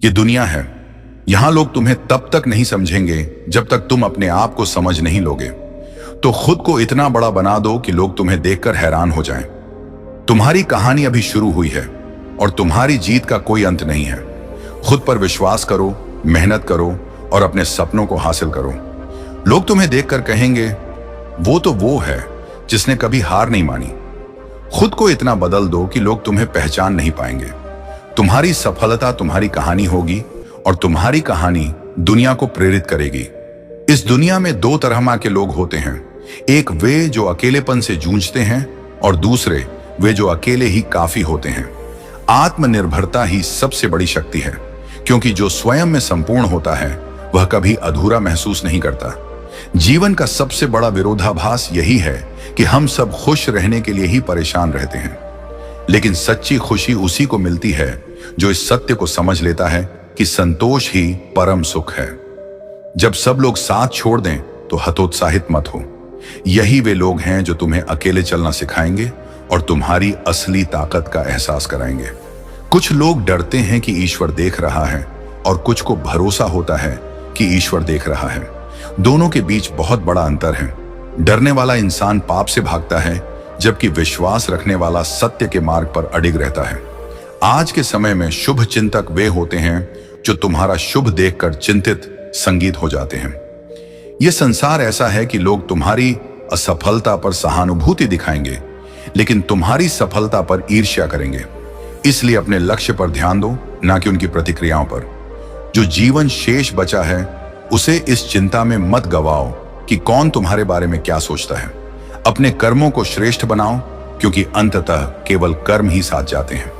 ये दुनिया है, यहां लोग तुम्हें तब तक नहीं समझेंगे जब तक तुम अपने आप को समझ नहीं लोगे। तो खुद को इतना बड़ा बना दो कि लोग तुम्हें देखकर हैरान हो जाएं। तुम्हारी कहानी अभी शुरू हुई है और तुम्हारी जीत का कोई अंत नहीं है। खुद पर विश्वास करो, मेहनत करो और अपने सपनों को हासिल करो। लोग तुम्हें देखकर कहेंगे, वो है जिसने कभी हार नहीं मानी। खुद को इतना बदल दो कि लोग तुम्हें पहचान नहीं पाएंगे। तुम्हारी सफलता तुम्हारी कहानी होगी और तुम्हारी कहानी दुनिया को प्रेरित करेगी। इस दुनिया में दो तरह के लोग होते हैं, एक वे जो अकेलेपन से जूझते हैं और दूसरे वे जो अकेले ही काफी होते हैं। आत्मनिर्भरता ही सबसे बड़ी शक्ति है, क्योंकि जो स्वयं में संपूर्ण होता है वह कभी अधूरा महसूस नहीं करता। जीवन का सबसे बड़ा विरोधाभास यही है कि हम सब खुश रहने के लिए ही परेशान रहते हैं, लेकिन सच्ची खुशी उसी को मिलती है जो इस सत्य को समझ लेता है कि संतोष ही परम सुख है। जब सब लोग साथ छोड़ दें तो हतोत्साहित मत हो। यही वे लोग हैं जो तुम्हें अकेले चलना सिखाएंगे और तुम्हारी असली ताकत का एहसास कराएंगे। कुछ लोग डरते हैं कि ईश्वर देख रहा है और कुछ को भरोसा होता है कि ईश्वर देख रहा है। दोनों के बीच बहुत बड़ा अंतर है। डरने वाला इंसान पाप से भागता है, जबकि विश्वास रखने वाला सत्य के मार्ग पर अडिग रहता है। आज के समय में शुभ चिंतक वे होते हैं जो तुम्हारा शुभ देखकर चिंतित संगीत हो जाते हैं। यह संसार ऐसा है कि लोग तुम्हारी असफलता पर सहानुभूति दिखाएंगे, लेकिन तुम्हारी सफलता पर ईर्ष्या करेंगे। इसलिए अपने लक्ष्य पर ध्यान दो, ना कि उनकी प्रतिक्रियाओं पर। जो जीवन शेष बचा है उसे इस चिंता में मत गवाओ कि कौन तुम्हारे बारे में क्या सोचता है। अपने कर्मों को श्रेष्ठ बनाओ, क्योंकि अंततः केवल कर्म ही साथ जाते हैं।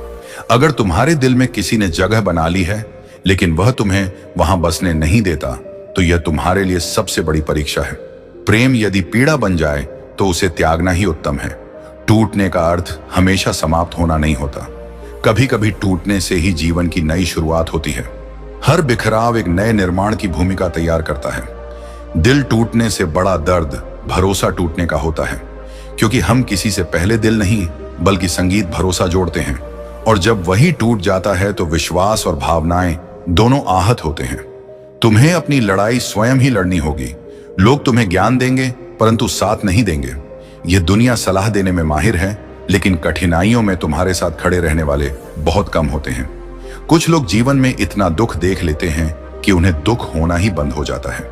अगर तुम्हारे दिल में किसी ने जगह बना ली है लेकिन वह तुम्हें वहां बसने नहीं देता, तो यह तुम्हारे लिए सबसे बड़ी परीक्षा है। प्रेम यदि पीड़ा बन जाए तो उसे त्यागना ही उत्तम है। टूटने का अर्थ हमेशा समाप्त होना नहीं होता। कभी कभी टूटने से ही जीवन की नई शुरुआत होती है। हर बिखराव एक नए निर्माण की भूमिका तैयार करता है। दिल टूटने से बड़ा दर्द भरोसा टूटने का होता है, क्योंकि हम किसी से पहले दिल नहीं बल्कि संगीत भरोसा जोड़ते हैं, और जब वही टूट जाता है तो विश्वास और भावनाएं दोनों आहत होते हैं। तुम्हें अपनी लड़ाई स्वयं ही लड़नी होगी। लोग तुम्हें ज्ञान देंगे परंतु साथ नहीं देंगे। यह दुनिया सलाह देने में माहिर है, लेकिन कठिनाइयों में तुम्हारे साथ खड़े रहने वाले बहुत कम होते हैं। कुछ लोग जीवन में इतना दुख देख लेते हैं कि उन्हें दुख होना ही बंद हो जाता है।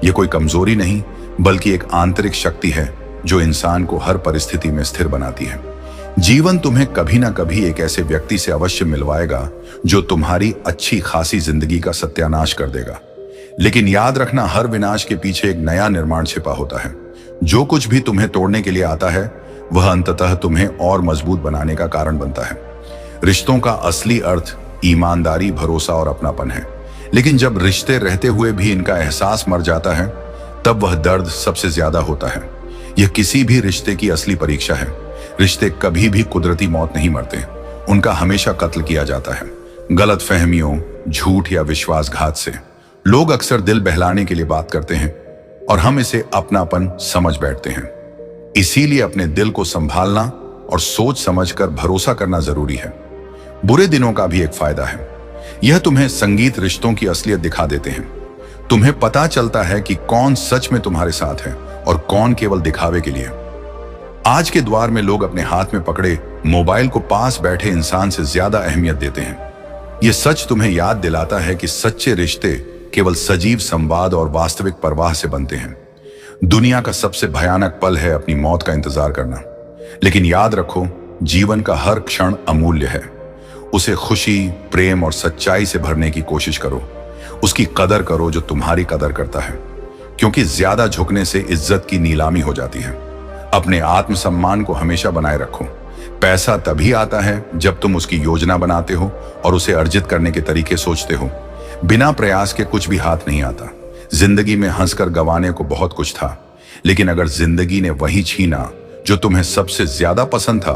यह कोई कमजोरी नहीं बल्कि एक आंतरिक शक्ति है जो इंसान को हर परिस्थिति में स्थिर बनाती है। जीवन तुम्हें कभी ना कभी एक ऐसे व्यक्ति से अवश्य मिलवाएगा जो तुम्हारी अच्छी खासी जिंदगी का सत्यानाश कर देगा। लेकिन याद रखना, हर विनाश के पीछे एक नया निर्माण छिपा होता है। जो कुछ भी तुम्हें तोड़ने के लिए आता है वह अंततः तुम्हें और मजबूत बनाने का कारण बनता है। रिश्तों का असली अर्थ ईमानदारी, भरोसा और अपनापन है, लेकिन जब रिश्ते रहते हुए भी इनका एहसास मर जाता है तब वह दर्द सबसे ज्यादा होता है। यह किसी भी रिश्ते की असली परीक्षा है। रिश्ते कभी भी कुदरती मौत नहीं मरते, उनका हमेशा कत्ल किया जाता है, गलत फहमियों, झूठ या विश्वासघात से। लोग अक्सर दिल बहलाने के लिए बात करते हैं और हम इसे अपनापन समझ बैठते हैं। इसीलिए अपने दिल को संभालना और सोच समझकर भरोसा करना जरूरी है। बुरे दिनों का भी एक फायदा है, यह तुम्हें संगीत रिश्तों की असलियत दिखा देते हैं। तुम्हें पता चलता है कि कौन सच में तुम्हारे साथ है और कौन केवल दिखावे के लिए। आज के द्वार में लोग अपने हाथ में पकड़े मोबाइल को पास बैठे इंसान से ज्यादा अहमियत देते हैं। यह सच तुम्हें याद दिलाता है कि सच्चे रिश्ते केवल सजीव संवाद और वास्तविक परवाह से बनते हैं। दुनिया का सबसे भयानक पल है अपनी मौत का इंतजार करना, लेकिन याद रखो, जीवन का हर क्षण अमूल्य है। उसे खुशी, प्रेम और सच्चाई से भरने की कोशिश करो। उसकी कदर करो जो तुम्हारी कदर करता है, क्योंकि ज्यादा झुकने से इज्जत की नीलामी हो जाती है। अपने आत्मसम्मान को हमेशा बनाए रखो। पैसा तभी आता है जब तुम उसकी योजना बनाते हो और उसे अर्जित करने के तरीके सोचते हो। बिना प्रयास के कुछ भी हाथ नहीं आता। जिंदगी में हंसकर गंवाने को बहुत कुछ था, लेकिन अगर जिंदगी ने वही छीना जो तुम्हें सबसे ज्यादा पसंद था,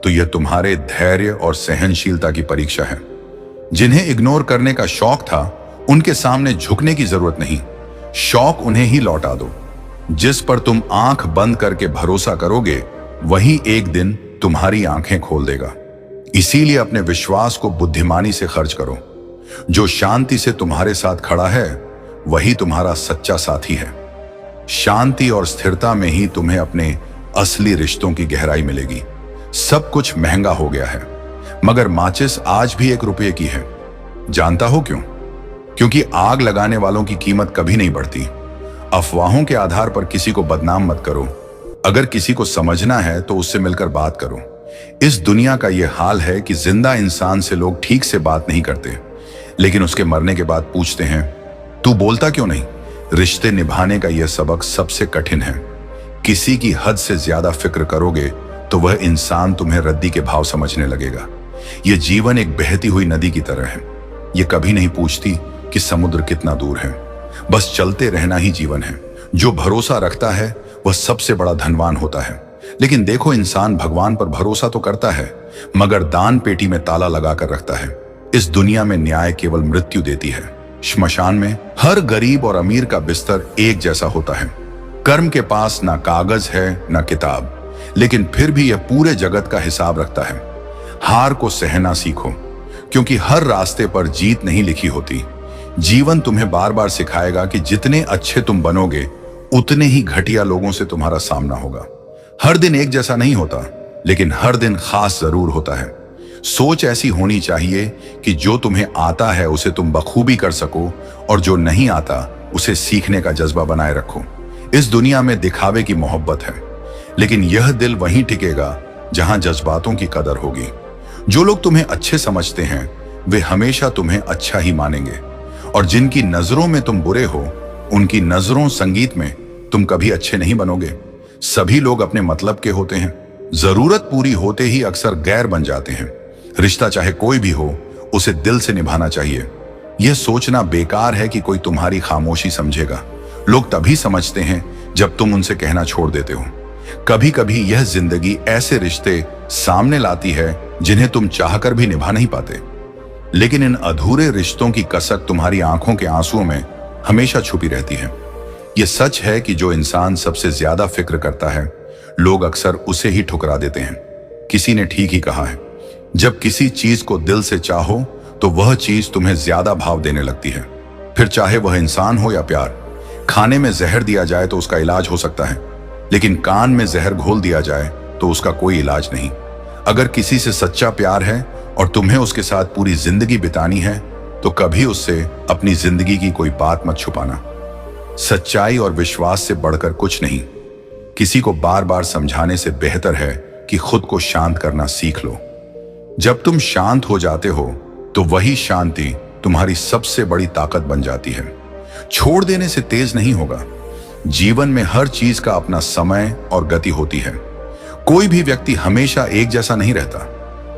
तो यह तुम्हारे धैर्य और सहनशीलता की परीक्षा है। जिन्हें इग्नोर करने का शौक था, उनके सामने झुकने की जरूरत नहीं। शौक उन्हें ही लौटा दो। जिस पर तुम आंख बंद करके भरोसा करोगे, वही एक दिन तुम्हारी आंखें खोल देगा। इसीलिए अपने विश्वास को बुद्धिमानी से खर्च करो। जो शांति से तुम्हारे साथ खड़ा है वही तुम्हारा सच्चा साथी है। शांति और स्थिरता में ही तुम्हें अपने असली रिश्तों की गहराई मिलेगी। सब कुछ महंगा हो गया है, मगर माचिस आज भी 1 रुपये की है। जानता हो क्यों? क्योंकि आग लगाने वालों की कीमत कभी नहीं बढ़ती। अफवाहों के आधार पर किसी को बदनाम मत करो। अगर किसी को समझना है तो उससे मिलकर बात करो। इस दुनिया का यह हाल है कि जिंदा इंसान से लोग ठीक से बात नहीं करते, लेकिन उसके मरने के बाद पूछते हैं, तू बोलता क्यों नहीं? रिश्ते निभाने का यह सबक सबसे कठिन है। किसी की हद से ज्यादा फिक्र करोगे तो वह इंसान तुम्हें रद्दी के भाव समझने लगेगा। यह जीवन एक बहती हुई नदी की तरह है। यह कभी नहीं पूछती कि समुद्र कितना दूर है। बस चलते रहना ही जीवन है। जो भरोसा रखता है वह सबसे बड़ा धनवान होता है। लेकिन देखो, इंसान भगवान पर भरोसा तो करता है, मगर दान पेटी में ताला लगाकर रखता है। इस दुनिया में न्याय केवल मृत्यु देती है। श्मशान में हर गरीब और अमीर का बिस्तर एक जैसा होता है। कर्म के पास ना कागज है ना किताब, लेकिन फिर भी यह पूरे जगत का हिसाब रखता है। हार को सहना सीखो, क्योंकि हर रास्ते पर जीत नहीं लिखी होती। जीवन तुम्हें बार बार सिखाएगा कि जितने अच्छे तुम बनोगे उतने ही घटिया लोगों से तुम्हारा सामना होगा। हर दिन एक जैसा नहीं होता, लेकिन हर दिन खास जरूर होता है। सोच ऐसी होनी चाहिए कि जो तुम्हें आता है उसे तुम बखूबी कर सको, और जो नहीं आता उसे सीखने का जज्बा बनाए रखो। इस दुनिया में दिखावे की मोहब्बत है, लेकिन यह दिल वहीं टिकेगा जहां जज्बातों की कदर होगी। जो लोग तुम्हें अच्छे समझते हैं वे हमेशा तुम्हें अच्छा ही मानेंगे, और जिनकी नजरों में तुम बुरे हो उनकी नजरों संगीत में तुम कभी अच्छे नहीं बनोगे। सभी लोग अपने मतलब के होते हैं। जरूरत पूरी होते ही अक्सर गैर बन जाते हैं। रिश्ता चाहे कोई भी हो उसे दिल से निभाना चाहिए। यह सोचना बेकार है कि कोई तुम्हारी खामोशी समझेगा। लोग तभी समझते हैं जब तुम उनसे कहना छोड़ देते हो। कभी कभी यह जिंदगी ऐसे रिश्ते सामने लाती है जिन्हें तुम चाहकर भी निभा नहीं पाते, लेकिन इन अधूरे रिश्तों की कसक तुम्हारी आंखों के आंसुओं में हमेशा छुपी रहती है। यह सच है कि जो इंसान सबसे ज्यादा फिक्र करता है लोग अक्सर उसे ही ठुकरा देते हैं। किसी ने ठीक ही कहा है, जब किसी चीज को दिल से चाहो तो वह चीज तुम्हें ज्यादा भाव देने लगती है। फिर चाहे वह इंसान हो या प्यार। खाने में जहर दिया जाए तो उसका इलाज हो सकता है, लेकिन कान में जहर घोल दिया जाए तो उसका कोई इलाज नहीं। अगर किसी से सच्चा प्यार है और तुम्हें उसके साथ पूरी जिंदगी बितानी है तो कभी उससे अपनी जिंदगी की कोई बात मत छुपाना। सच्चाई और विश्वास से बढ़कर कुछ नहीं। किसी को बार बार समझाने से बेहतर है कि खुद को शांत करना सीख लो। जब तुम शांत हो जाते हो तो वही शांति तुम्हारी सबसे बड़ी ताकत बन जाती है। छोड़ देने से तेज नहीं होगा। जीवन में हर चीज का अपना समय और गति होती है। कोई भी व्यक्ति हमेशा एक जैसा नहीं रहता।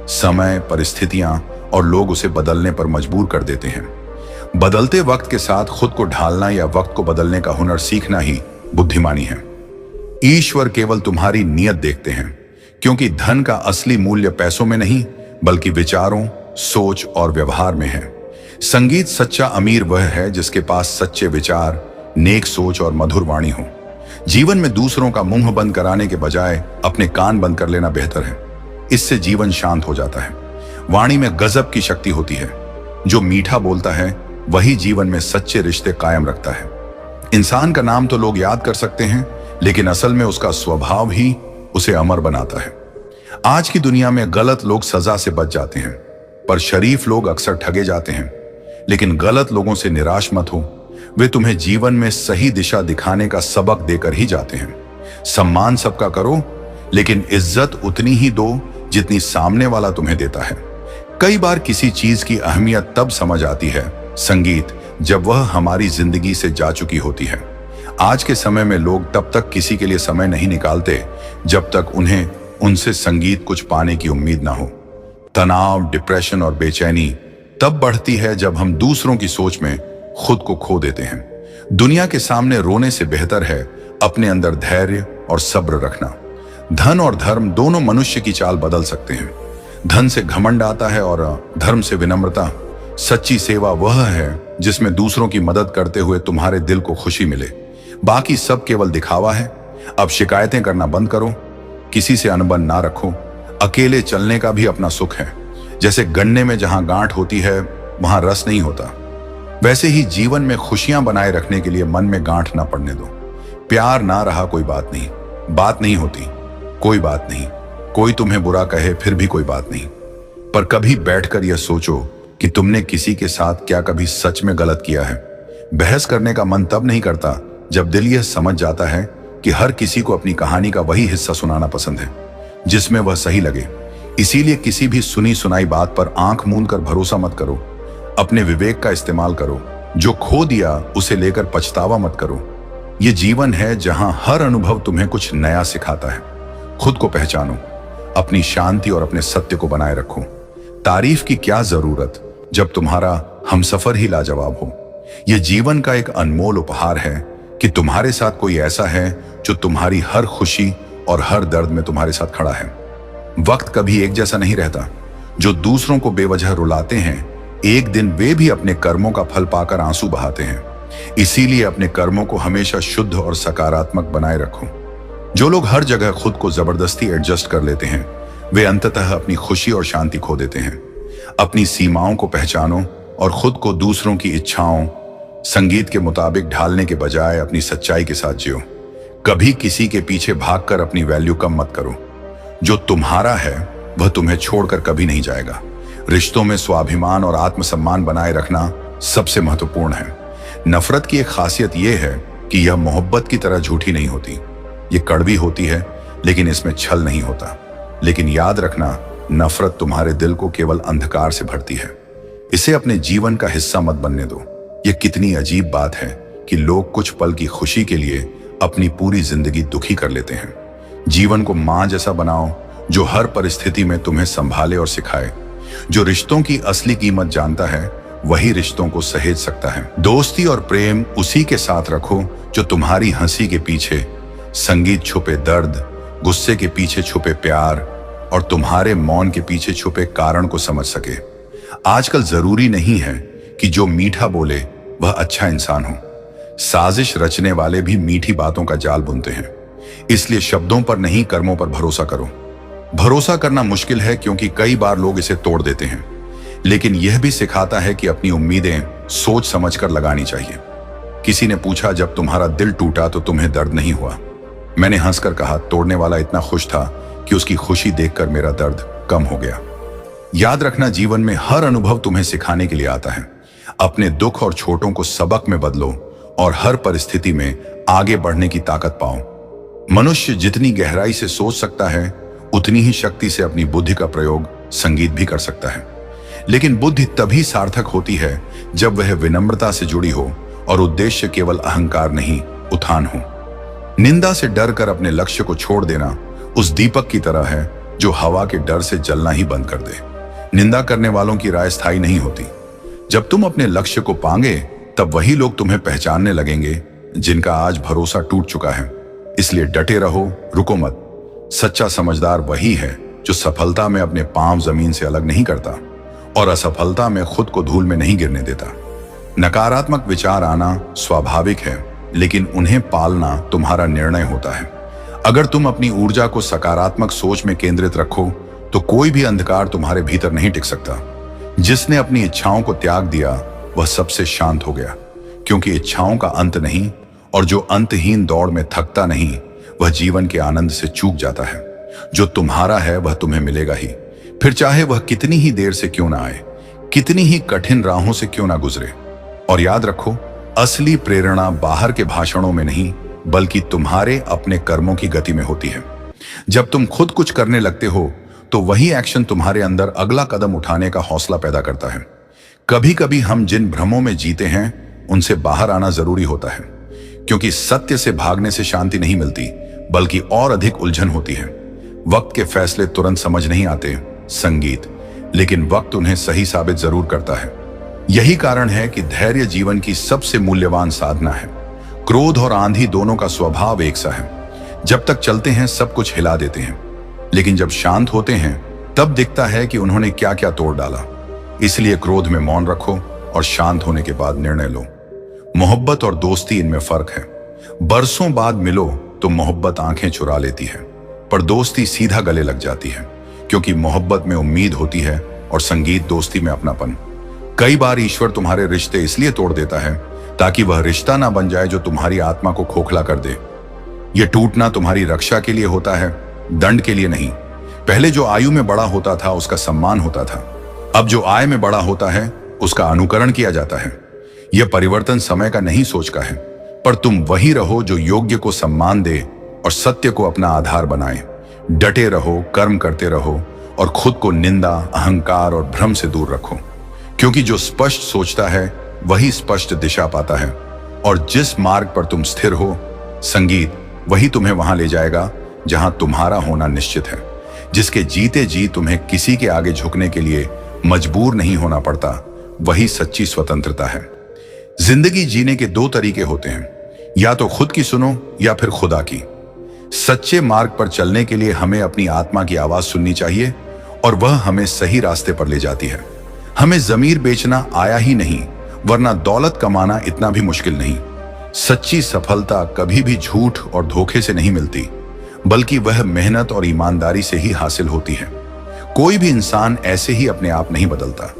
समय, परिस्थितियां और लोग उसे बदलने पर मजबूर कर देते हैं। बदलते वक्त के साथ खुद को ढालना या वक्त को बदलने का हुनर सीखना ही बुद्धिमानी है। ईश्वर केवल तुम्हारी नियत देखते हैं, क्योंकि धन का असली मूल्य पैसों में नहीं बल्कि विचारों, सोच और व्यवहार में है। संगीत सच्चा अमीर वह है जिसके पास सच्चे विचार, नेक सोच और मधुर वाणी हो। जीवन में दूसरों का मुंह बंद कराने के बजाय अपने कान बंद कर लेना बेहतर है। इससे जीवन शांत हो जाता है। वाणी में गजब की शक्ति होती है। जो मीठा बोलता है वही जीवन में सच्चे रिश्ते कायम रखता है। इंसान का नाम तो लोग याद कर सकते हैं, लेकिन असल में उसका स्वभाव ही उसे अमर बनाता है। आज की दुनिया में गलत लोग सजा से बच जाते हैं, पर शरीफ लोग अक्सर ठगे जाते हैं। लेकिन गलत लोगों से निराश मत हो। वे तुम्हें जीवन में सही दिशा दिखाने का सबक देकर ही जाते हैं। सम्मान सबका करो, लेकिन इज्जत उतनी ही दो जितनी सामने वाला तुम्हें देता है। कई बार किसी चीज की अहमियत तब समझ आती है, संगीत, जब वह हमारी जिंदगी से जा चुकी होती है। आज के समय में लोग तब तक किसी के लिए समय नहीं निकालते जब तक उन्हें उनसे संगीत कुछ पाने की उम्मीद ना हो। तनाव, डिप्रेशन और बेचैनी तब बढ़ती है जब हम दूसरों की सोच में खुद को खो देते हैं। दुनिया के सामने रोने से बेहतर है अपने अंदर धैर्य और सब्र रखना। धन और धर्म दोनों मनुष्य की चाल बदल सकते हैं। धन से घमंड आता है और धर्म से विनम्रता। सच्ची सेवा वह है जिसमें दूसरों की मदद करते हुए तुम्हारे दिल को खुशी मिले। बाकी सब केवल दिखावा है। अब शिकायतें करना बंद करो, किसी से अनबन ना रखो। अकेले चलने का भी अपना सुख है। जैसे गन्ने में जहां गांठ होती है वहां रस नहीं होता। वैसे ही जीवन में खुशियां बनाए रखने के लिए मन में गांठ ना पड़ने दो। प्यार ना रहा कोई बात नहीं, बात नहीं होती कोई बात नहीं, कोई तुम्हें बुरा कहे फिर भी कोई बात नहीं, पर कभी बैठकर यह सोचो कि तुमने किसी के साथ क्या कभी सच में गलत किया है। बहस करने का मन तब नहीं करता जब दिल यह समझ जाता है कि हर किसी को अपनी कहानी का वही हिस्सा सुनाना पसंद है जिसमें वह सही लगे। इसीलिए किसी भी सुनी सुनाई बात पर आंख मूंद कर भरोसा मत करो। अपने विवेक का इस्तेमाल करो। जो खो दिया उसे लेकर पछतावा मत करो। यह जीवन है जहां हर अनुभव तुम्हें कुछ नया सिखाता है। खुद को पहचानो, अपनी शांति और अपने सत्य को बनाए रखो। तारीफ की क्या जरूरत जब तुम्हारा हमसफर ही लाजवाब हो। यह जीवन का एक अनमोल उपहार है कि तुम्हारे साथ कोई ऐसा है जो तुम्हारी हर खुशी और हर दर्द में तुम्हारे साथ खड़ा है। वक्त कभी एक जैसा नहीं रहता। जो दूसरों को बेवजह रुलाते हैं, एक दिन वे भी अपने कर्मों का फल पाकर आंसू बहाते हैं। इसीलिए अपने कर्मों को हमेशा शुद्ध और सकारात्मक बनाए रखो। जो लोग हर जगह खुद को जबरदस्ती एडजस्ट कर लेते हैं, वे अंततः अपनी खुशी और शांति खो देते हैं। अपनी सीमाओं को पहचानो और खुद को दूसरों की इच्छाओं, संगीत के मुताबिक ढालने के बजाय अपनी सच्चाई के साथ जियो। कभी किसी के पीछे भागकर अपनी वैल्यू कम मत करो। जो तुम्हारा है वह तुम्हें छोड़कर कभी नहीं जाएगा। रिश्तों में स्वाभिमान और आत्मसम्मान बनाए रखना सबसे महत्वपूर्ण है। नफरत की एक खासियत यह है कि यह मोहब्बत की तरह झूठी नहीं होती। ये कड़वी होती है, लेकिन इसमें छल नहीं होता। लेकिन याद रखना, नफरत तुम्हारे दिल को केवल अंधकार से भरती है। इसे अपने जीवन का हिस्सा मत बनने दो। यह कितनी अजीब बात है कि लोग कुछ पल की खुशी के लिए अपनी पूरी जिंदगी दुखी कर लेते हैं। जीवन को मां जैसा बनाओ जो हर परिस्थिति में तुम्हें संभाले और सिखाए। जो रिश्तों की असली कीमत जानता है वही रिश्तों को सहेज सकता है। दोस्ती और प्रेम उसी के साथ रखो जो तुम्हारी हंसी के पीछे संगीत छुपे दर्द, गुस्से के पीछे छुपे प्यार और तुम्हारे मौन के पीछे छुपे कारण को समझ सके। आजकल जरूरी नहीं है कि जो मीठा बोले वह अच्छा इंसान हो। साजिश रचने वाले भी मीठी बातों का जाल बुनते हैं। इसलिए शब्दों पर नहीं, कर्मों पर भरोसा करो। भरोसा करना मुश्किल है क्योंकि कई बार लोग इसे तोड़ देते हैं, लेकिन यह भी सिखाता है कि अपनी उम्मीदें सोच समझकर लगानी चाहिए। किसी ने पूछा, जब तुम्हारा दिल टूटा तो तुम्हें दर्द नहीं हुआ? मैंने हंसकर कहा, तोड़ने वाला इतना खुश था कि उसकी खुशी देखकर मेरा दर्द कम हो गया। याद रखना, जीवन में हर अनुभव तुम्हें सिखाने के लिए आता है। अपने दुख और छोटों को सबक में बदलो और हर परिस्थिति में आगे बढ़ने की ताकत पाओ। मनुष्य जितनी गहराई से सोच सकता है, उतनी ही शक्ति से अपनी बुद्धि का प्रयोग संगीत भी कर सकता है। लेकिन बुद्धि तभी सार्थक होती है जब वह विनम्रता से जुड़ी हो और उद्देश्य केवल अहंकार नहीं, उत्थान हो। निंदा से डर कर अपने लक्ष्य को छोड़ देना उस दीपक की तरह है जो हवा के डर से जलना ही बंद कर दे। निंदा करने वालों की राय स्थायी नहीं होती। जब तुम अपने लक्ष्य को पाओगे तब वही लोग तुम्हें पहचानने लगेंगे जिनका आज भरोसा टूट चुका है। इसलिए डटे रहो, रुको मत। सच्चा समझदार वही है जो सफलता में अपने पांव जमीन से अलग नहीं करता और असफलता में खुद को धूल में नहीं गिरने देता। नकारात्मक विचार आना स्वाभाविक है, लेकिन उन्हें पालना तुम्हारा निर्णय होता है। अगर तुम अपनी ऊर्जा को सकारात्मक सोच में केंद्रित रखो तो कोई भी अंधकार तुम्हारे भीतर नहीं टिक सकता। जिसने अपनी इच्छाओं को त्याग दिया वह सबसे शांत हो गया, क्योंकि इच्छाओं का अंत नहीं, और जो अंतहीन दौड़ में थकता नहीं वह जीवन के आनंद से चूक जाता है। जो तुम्हारा है वह तुम्हें मिलेगा ही, फिर चाहे वह कितनी ही देर से क्यों ना आए, कितनी ही कठिन राहों से क्यों ना गुजरे। और याद रखो, असली प्रेरणा बाहर के भाषणों में नहीं बल्कि तुम्हारे अपने कर्मों की गति में होती है। जब तुम खुद कुछ करने लगते हो तो वही एक्शन तुम्हारे अंदर अगला कदम उठाने का हौसला पैदा करता है। कभी कभी हम जिन भ्रमों में जीते हैं उनसे बाहर आना जरूरी होता है, क्योंकि सत्य से भागने से शांति नहीं मिलती बल्कि और अधिक उलझन होती है। वक्त के फैसले तुरंत समझ नहीं आते संगीत, लेकिन वक्त उन्हें सही साबित जरूर करता है। यही कारण है कि धैर्य जीवन की सबसे मूल्यवान साधना है। क्रोध और आंधी दोनों का स्वभाव एक सा है। जब तक चलते हैं सब कुछ हिला देते हैं, लेकिन जब शांत होते हैं तब दिखता है कि उन्होंने क्या क्या तोड़ डाला। इसलिए क्रोध में मौन रखो और शांत होने के बाद निर्णय लो। मोहब्बत और दोस्ती, इनमें फर्क है। बरसों बाद मिलो तो मोहब्बत आंखें चुरा लेती है, पर दोस्ती सीधा गले लग जाती है, क्योंकि मोहब्बत में उम्मीद होती है और संगीत दोस्ती में अपनापन। कई बार ईश्वर तुम्हारे रिश्ते इसलिए तोड़ देता है ताकि वह रिश्ता ना बन जाए जो तुम्हारी आत्मा को खोखला कर दे। यह टूटना तुम्हारी रक्षा के लिए होता है, दंड के लिए नहीं। पहले जो आयु में बड़ा होता था उसका सम्मान होता था, अब जो आय में बड़ा होता है उसका अनुकरण किया जाता है। यह परिवर्तन समय का नहीं, सोच का है। पर तुम वही रहो जो योग्य को सम्मान दे और सत्य को अपना आधार बनाए। डटे रहो, कर्म करते रहो और खुद को निंदा, अहंकार और भ्रम से दूर रखो, क्योंकि जो स्पष्ट सोचता है वही स्पष्ट दिशा पाता है। और जिस मार्ग पर तुम स्थिर हो, संगीत वही तुम्हें वहां ले जाएगा जहां तुम्हारा होना निश्चित है। जिसके जीते जी तुम्हें किसी के आगे झुकने के लिए मजबूर नहीं होना पड़ता, वही सच्ची स्वतंत्रता है। जिंदगी जीने के दो तरीके होते हैं, या तो खुद की सुनो या फिर खुदा की। सच्चे मार्ग पर चलने के लिए हमें अपनी आत्मा की आवाज सुननी चाहिए और वह हमें सही रास्ते पर ले जाती है। हमें जमीर बेचना आया ही नहीं, वरना दौलत कमाना इतना भी मुश्किल नहीं। सच्ची सफलता कभी भी झूठ और धोखे से नहीं मिलती, बल्कि वह मेहनत और ईमानदारी से ही हासिल होती है। कोई भी इंसान ऐसे ही अपने आप नहीं बदलता।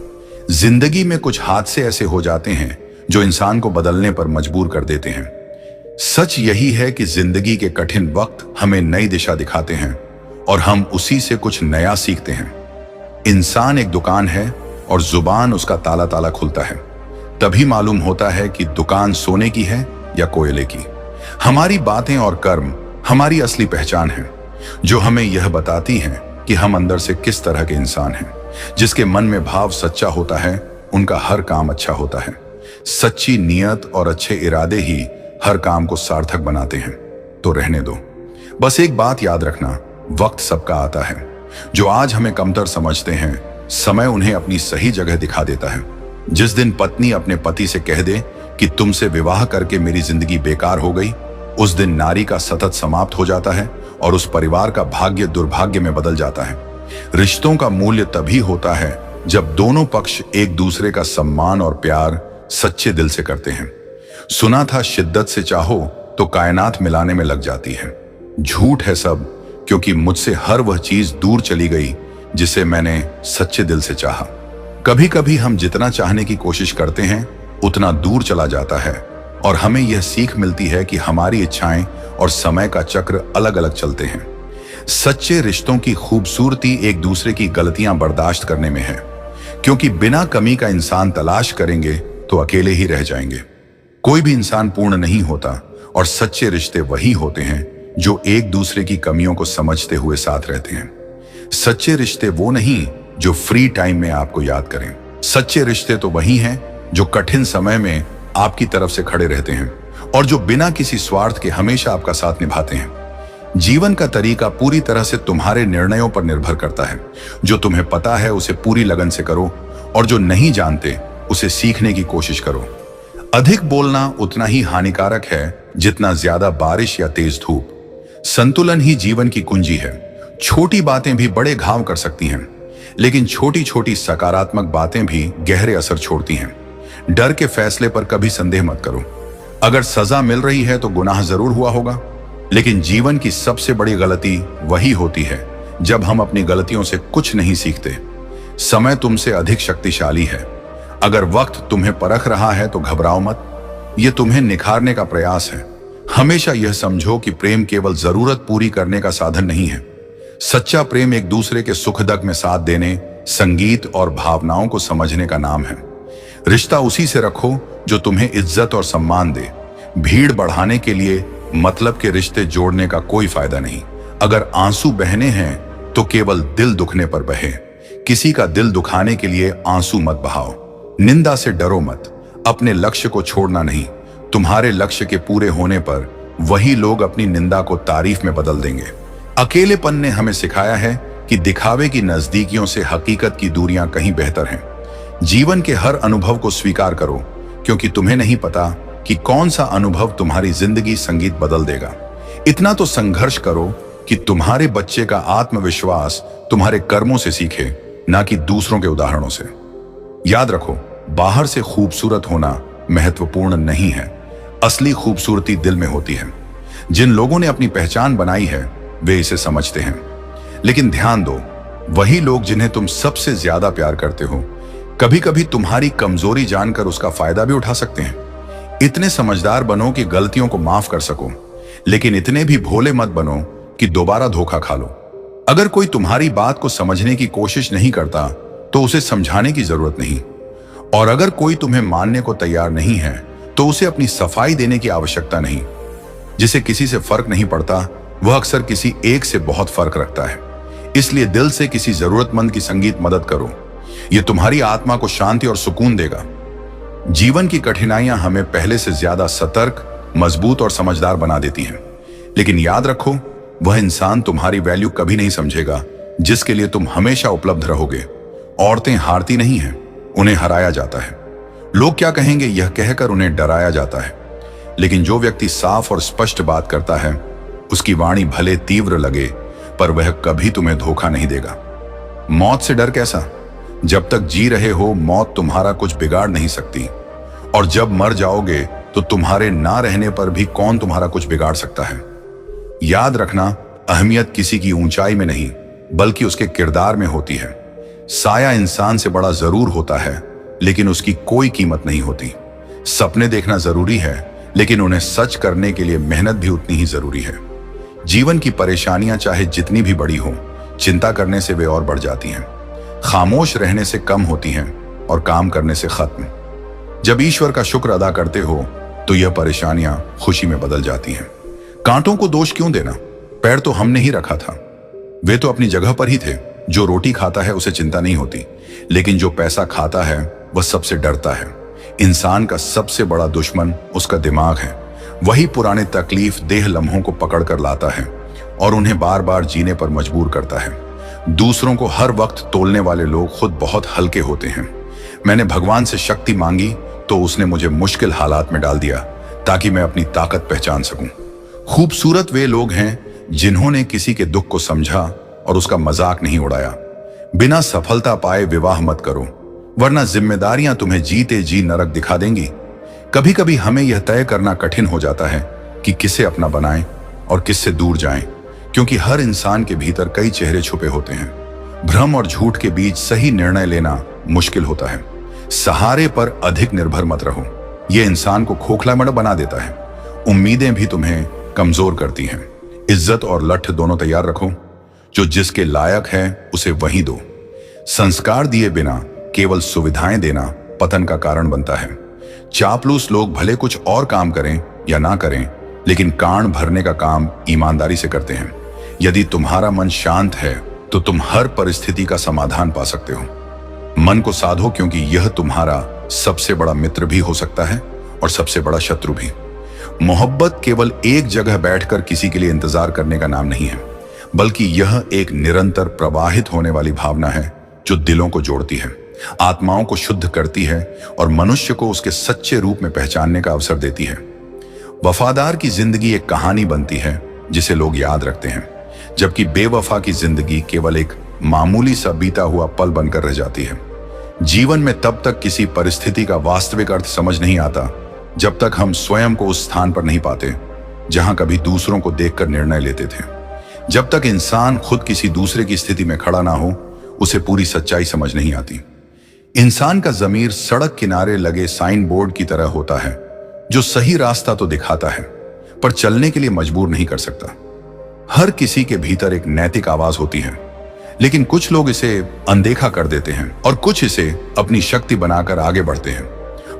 जिंदगी में कुछ हादसे ऐसे हो जाते हैं जो इंसान को बदलने पर मजबूर कर देते हैं। सच यही है कि जिंदगी के कठिन वक्त हमें नई दिशा दिखाते हैं और हम उसी से कुछ नया सीखते हैं। इंसान एक दुकान है और जुबान उसका ताला ताला खुलता है, तभी मालूम होता है कि दुकान सोने की है या कोयले की। हमारी बातें और कर्म हमारी असली पहचान है, जो हमें यह बताती हैं कि हम अंदर से किस तरह के इंसान हैं। जिसके मन में भाव सच्चा होता है, उनका हर काम अच्छा होता है। सच्ची नीयत और अच्छे इरादे ही हर काम को सार्थक बनाते हैं। तो रहने दो। बस एक बात याद रखना, वक्त सबका आता है। जो आज हमें कमतर समझते हैं, समय उन्हें अपनी सही जगह दिखा देता है। जिस दिन पत्नी अपने पति से कह दे कि तुमसे विवाह करके मेरी जिंदगी बेकार हो गई, उस दिन नारी का सतत समाप्त हो जाता है और उस परिवार का भाग्य दुर्भाग्य में बदल जाता है। रिश्तों का मूल्य तभी होता है जब दोनों पक्ष एक दूसरे का सम्मान और प्यार सच्चे दिल से करते हैं। सुना था शिद्दत से चाहो तो कायनात मिलाने में लग जाती है। झूठ है सब, क्योंकि मुझसे हर वह चीज दूर चली गई जिसे मैंने सच्चे दिल से चाहा। कभी कभी हम जितना चाहने की कोशिश करते हैं उतना दूर चला जाता है और हमें यह सीख मिलती है कि हमारी इच्छाएं और समय का चक्र अलग अलग चलते हैं। सच्चे रिश्तों की खूबसूरती एक दूसरे की गलतियां बर्दाश्त करने में है, क्योंकि बिना कमी का इंसान तलाश करेंगे तो अकेले ही रह जाएंगे। कोई भी इंसान पूर्ण नहीं होता और सच्चे रिश्ते वही होते हैं जो एक दूसरे की कमियों को समझते हुए साथ रहते हैं। सच्चे रिश्ते वो नहीं जो फ्री टाइम में आपको याद करें। सच्चे रिश्ते तो वही हैं जो कठिन समय में आपकी तरफ से खड़े रहते हैं और जो बिना किसी स्वार्थ के हमेशा आपका साथ निभाते हैं। जीवन का तरीका पूरी तरह से तुम्हारे निर्णयों पर निर्भर करता है। जो तुम्हें पता है उसे पूरी लगन से करो और जो नहीं जानते उसे सीखने की कोशिश करो। अधिक बोलना उतना ही हानिकारक है जितना ज्यादा बारिश या तेज धूप। संतुलन ही जीवन की कुंजी है। छोटी बातें भी बड़े घाव कर सकती हैं, लेकिन छोटी छोटी सकारात्मक बातें भी गहरे असर छोड़ती हैं। डर के फैसले पर कभी संदेह मत करो। अगर सजा मिल रही है तो गुनाह जरूर हुआ होगा, लेकिन जीवन की सबसे बड़ी गलती वही होती है जब हम अपनी गलतियों से कुछ नहीं सीखते। समय तुमसे अधिक शक्तिशाली है। अगर वक्त तुम्हें परख रहा है तो घबराओ मत, यह तुम्हें निखारने का प्रयास है। हमेशा यह समझो कि प्रेम केवल जरूरत पूरी करने का साधन नहीं है। सच्चा प्रेम एक दूसरे के सुख दुख में साथ देने, संगीत और भावनाओं को समझने का नाम है। रिश्ता उसी से रखो जो तुम्हें इज्जत और सम्मान दे। भीड़ बढ़ाने के लिए मतलब के रिश्ते जोड़ने का कोई फायदा नहीं। अगर आंसू बहने हैं तो केवल दिल दुखने पर बहे। किसी का दिल दुखाने के लिए आंसू मत बहाओ। निंदा से डरो मत। अपने लक्ष्य को छोड़ना नहीं। तुम्हारे लक्ष्य के पूरे होने पर वही लोग अपनी निंदा को तारीफ में बदल देंगे। अकेलेपन ने हमें सिखाया है कि दिखावे की नजदीकियों से हकीकत की दूरियां कहीं बेहतर हैं। जीवन के हर अनुभव को स्वीकार करो, क्योंकि तुम्हें नहीं पता कि कौन सा अनुभव तुम्हारी जिंदगी संगीत बदल देगा। इतना तो संघर्ष करो कि तुम्हारे बच्चे का आत्मविश्वास तुम्हारे कर्मों से सीखे, ना कि दूसरों के उदाहरणों से। याद रखो, बाहर से खूबसूरत होना महत्वपूर्ण नहीं है। असली खूबसूरती दिल में होती है। जिन लोगों ने अपनी पहचान बनाई है वे इसे समझते हैं। लेकिन ध्यान दो, वही लोग जिन्हें तुम सबसे ज्यादा प्यार करते हो कभी कभी तुम्हारी कमजोरी जानकर उसका फायदा भी उठा सकते हैं। इतने समझदार बनो कि गलतियों को माफ कर सको, लेकिन इतने भी भोले मत बनो कि दोबारा धोखा खा लो। अगर कोई तुम्हारी बात को समझने की कोशिश नहीं करता तो उसे समझाने की जरूरत नहीं, और अगर कोई तुम्हें मानने को तैयार नहीं है तो उसे अपनी सफाई देने की आवश्यकता नहीं। जिसे किसी से फर्क नहीं पड़ता वह अक्सर किसी एक से बहुत फर्क रखता है। इसलिए दिल से किसी जरूरतमंद की संगीत मदद करो। यह तुम्हारी आत्मा को शांति और सुकून देगा। जीवन की कठिनाइयां हमें पहले से ज्यादा सतर्क, मजबूत और समझदार बना देती हैं। लेकिन याद रखो, वह इंसान तुम्हारी वैल्यू कभी नहीं समझेगा जिसके लिए तुम हमेशा उपलब्ध रहोगे। औरतें हारती नहीं हैं, उन्हें हराया जाता है। लोग क्या कहेंगे यह कहकर उन्हें डराया जाता है। लेकिन जो व्यक्ति साफ और स्पष्ट बात करता है, उसकी वाणी भले तीव्र लगे पर वह कभी तुम्हें धोखा नहीं देगा। मौत से डर कैसा? जब तक जी रहे हो मौत तुम्हारा कुछ बिगाड़ नहीं सकती, और जब मर जाओगे तो तुम्हारे ना रहने पर भी कौन तुम्हारा कुछ बिगाड़ सकता है। याद रखना, अहमियत किसी की ऊंचाई में नहीं बल्कि उसके किरदार में होती है। साया इंसान से बड़ा जरूर होता है लेकिन उसकी कोई कीमत नहीं होती। सपने देखना जरूरी है लेकिन उन्हें सच करने के लिए मेहनत भी उतनी ही जरूरी है। जीवन की परेशानियां चाहे जितनी भी बड़ी हो, चिंता करने से वे और बढ़ जाती हैं। खामोश रहने से कम होती हैं और काम करने से खत्म। जब ईश्वर का शुक्र अदा करते हो तो यह परेशानियां खुशी में बदल जाती हैं। कांटों को दोष क्यों देना? पैर तो हमने ही रखा था, वे तो अपनी जगह पर ही थे। जो रोटी खाता है उसे चिंता नहीं होती, लेकिन जो पैसा खाता है वह सबसे डरता है। इंसान का सबसे बड़ा दुश्मन उसका दिमाग है। वही पुराने तकलीफ देह लम्हों को पकड़ कर लाता है और उन्हें बार बार जीने पर मजबूर करता है। दूसरों को हर वक्त तोलने वाले लोग खुद बहुत हल्के होते हैं। मैंने भगवान से शक्ति मांगी तो उसने मुझे मुश्किल हालात में डाल दिया ताकि मैं अपनी ताकत पहचान सकूं। खूबसूरत वे लोग हैं जिन्होंने किसी के दुख को समझा और उसका मजाक नहीं उड़ाया। बिना सफलता पाए विवाह मत करो, वरना जिम्मेदारियां तुम्हें जीते जी नरक दिखा देंगी। कभी कभी हमें यह तय करना कठिन हो जाता है कि किसे अपना बनाएं और किससे दूर जाएं, क्योंकि हर इंसान के भीतर कई चेहरे छुपे होते हैं। भ्रम और झूठ के बीच सही निर्णय लेना मुश्किल होता है। सहारे पर अधिक निर्भर मत रहो, यह इंसान को खोखला मड़ बना देता है। उम्मीदें भी तुम्हें कमजोर करती हैं। इज्जत और लठ दोनों तैयार रखो। जो जिसके लायक है उसे वही दो। संस्कार दिए बिना केवल सुविधाएं देना पतन का कारण बनता है। चापलूस लोग भले कुछ और काम करें या ना करें, लेकिन कान भरने का काम ईमानदारी से करते हैं। यदि तुम्हारा मन शांत है तो तुम हर परिस्थिति का समाधान पा सकते हो। मन को साधो, क्योंकि यह तुम्हारा सबसे बड़ा मित्र भी हो सकता है और सबसे बड़ा शत्रु भी। मोहब्बत केवल एक जगह बैठकर किसी के लिए इंतजार करने का नाम नहीं है, बल्कि यह एक निरंतर प्रवाहित होने वाली भावना है जो दिलों को जोड़ती है, आत्माओं को शुद्ध करती है और मनुष्य को उसके सच्चे रूप में पहचानने का अवसर देती है। वफादार की जिंदगी एक कहानी बनती है जिसे लोग याद रखते हैं, जबकि बेवफा की जिंदगी केवल एक मामूली सा बीता हुआ पल बनकर रह जाती है। जीवन में तब तक किसी परिस्थिति का वास्तविक अर्थ समझ नहीं आता जब तक हम स्वयं को उस स्थान पर नहीं पाते जहां कभी दूसरों को देखकर निर्णय लेते थे। जब तक इंसान खुद किसी दूसरे की स्थिति में खड़ा ना हो, उसे पूरी सच्चाई समझ नहीं आती। इंसान का जमीर सड़क किनारे लगे साइन बोर्ड की तरह होता है, जो सही रास्ता तो दिखाता है पर चलने के लिए मजबूर नहीं कर सकता। हर किसी के भीतर एक नैतिक आवाज होती है, लेकिन कुछ लोग इसे अनदेखा कर देते हैं और कुछ इसे अपनी शक्ति बनाकर आगे बढ़ते हैं।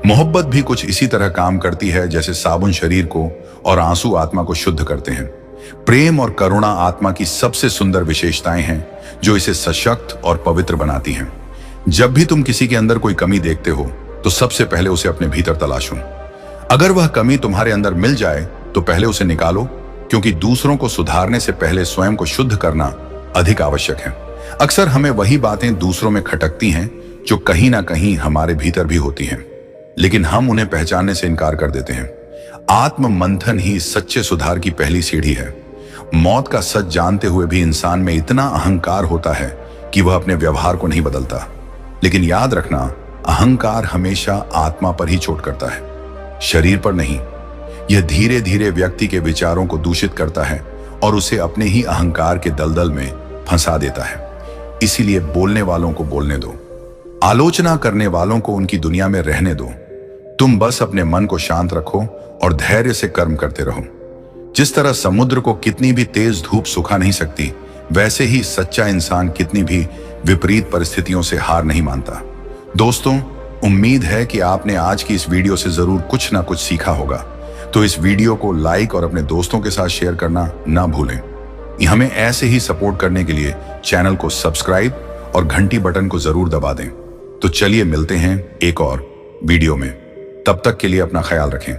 मोहब्बत भी कुछ इसी तरह काम करती है जैसे साबुन शरीर को और आंसू आत्मा को शुद्ध करते हैं। प्रेम और करुणा आत्मा की सबसे सुंदर विशेषताएं हैं जो इसे सशक्त और पवित्र बनाती हैं। जब भी तुम किसी के अंदर कोई कमी देखते हो तो सबसे पहले उसे अपने भीतर तलाशो। अगर वह कमी तुम्हारे अंदर मिल जाए तो पहले उसे निकालो, क्योंकि दूसरों को सुधारने से पहले स्वयं को शुद्ध करना अधिक आवश्यक है। अक्सर हमें वही बातें दूसरों में खटकती हैं जो कहीं ना कहीं हमारे भीतर भी होती हैं, लेकिन हम उन्हें पहचानने से इनकार कर देते हैं। आत्म मंथन ही सच्चे सुधार की पहली सीढ़ी है। मौत का सच जानते हुए भी इंसान में इतना अहंकार होता है कि वह अपने व्यवहार को नहीं बदलता। लेकिन याद रखना, अहंकार हमेशा आत्मा पर ही चोट करता है, शरीर पर नहीं। यह धीरे धीरे व्यक्ति के विचारों को दूषित करता है और उसे अपने ही अहंकार के दलदल में फंसा देता है। इसीलिए बोलने वालों को बोलने दो। आलोचना करने वालों को उनकी दुनिया में रहने दो। तुम बस अपने मन को शांत रखो और धैर्य से कर्म करते रहो। जिस तरह समुद्र को कितनी भी तेज धूप सुखा नहीं सकती, वैसे ही सच्चा इंसान कितनी भी विपरीत परिस्थितियों से हार नहीं मानता। दोस्तों, उम्मीद है कि आपने आज की इस वीडियो से जरूर कुछ ना कुछ सीखा होगा। तो इस वीडियो को लाइक और अपने दोस्तों के साथ शेयर करना ना भूलें। हमें ऐसे ही सपोर्ट करने के लिए चैनल को सब्सक्राइब और घंटी बटन को जरूर दबा दें। तो चलिए मिलते हैं एक और वीडियो में। तब तक के लिए अपना ख्याल रखें।